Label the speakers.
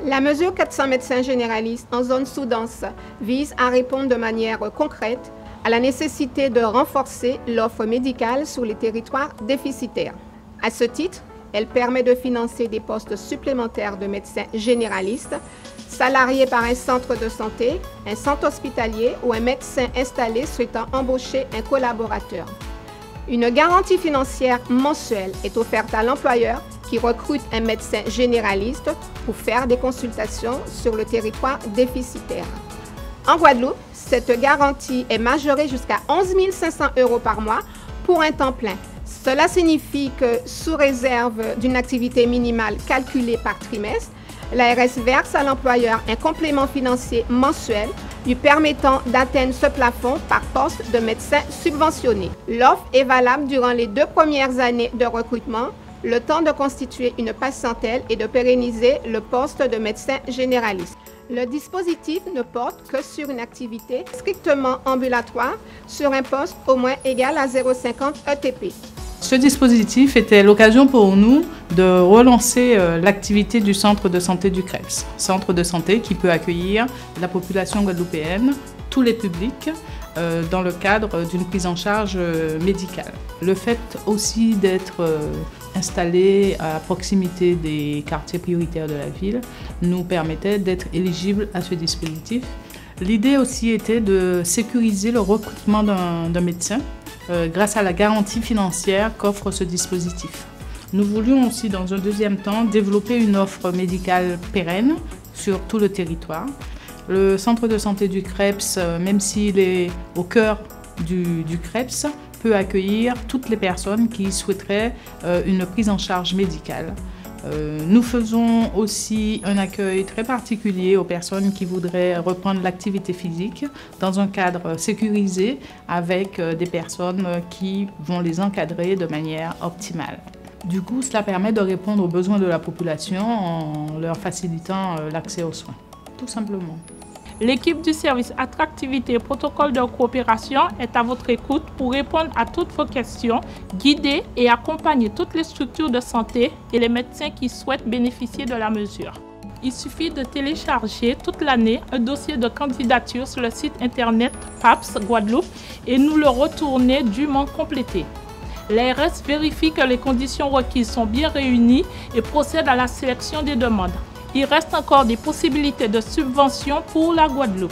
Speaker 1: La mesure 400 médecins généralistes en zone sous-dense vise à répondre de manière concrète à la nécessité de renforcer l'offre médicale sur les territoires déficitaires. À ce titre, elle permet de financer des postes supplémentaires de médecins généralistes, salariés par un centre de santé, un centre hospitalier ou un médecin installé souhaitant embaucher un collaborateur. Une garantie financière mensuelle est offerte à l'employeur qui recrute un médecin généraliste pour faire des consultations sur le territoire déficitaire. En Guadeloupe, cette garantie est majorée jusqu'à 11 500 € par mois pour un temps plein. Cela signifie que, sous réserve d'une activité minimale calculée par trimestre, l'ARS verse à l'employeur un complément financier mensuel lui permettant d'atteindre ce plafond par poste de médecin subventionné. L'offre est valable durant les 2 premières années de recrutement, le temps de constituer une patientèle et de pérenniser le poste de médecin généraliste. Le dispositif ne porte que sur une activité strictement ambulatoire sur un poste au moins égal à 0,50 ETP.
Speaker 2: Ce dispositif était l'occasion pour nous de relancer l'activité du centre de santé du CREPS. Centre de santé qui peut accueillir la population guadeloupéenne, tous les publics, dans le cadre d'une prise en charge médicale. Le fait aussi d'être installé à proximité des quartiers prioritaires de la ville nous permettait d'être éligibles à ce dispositif. L'idée aussi était de sécuriser le recrutement d'un médecin grâce à la garantie financière qu'offre ce dispositif. Nous voulions aussi, dans un deuxième temps, développer une offre médicale pérenne sur tout le territoire. Le centre de santé du CREPS, même s'il est au cœur du CREPS, peut accueillir toutes les personnes qui souhaiteraient une prise en charge médicale. Nous faisons aussi un accueil très particulier aux personnes qui voudraient reprendre l'activité physique dans un cadre sécurisé avec des personnes qui vont les encadrer de manière optimale. Du coup, cela permet de répondre aux besoins de la population en leur facilitant l'accès aux soins, tout simplement.
Speaker 3: L'équipe du service Attractivité et Protocole de coopération est à votre écoute pour répondre à toutes vos questions, guider et accompagner toutes les structures de santé et les médecins qui souhaitent bénéficier de la mesure. Il suffit de télécharger toute l'année un dossier de candidature sur le site internet PAPS Guadeloupe et nous le retourner dûment complété. L'ARS vérifie que les conditions requises sont bien réunies et procède à la sélection des demandes. Il reste encore des possibilités de subvention pour la Guadeloupe.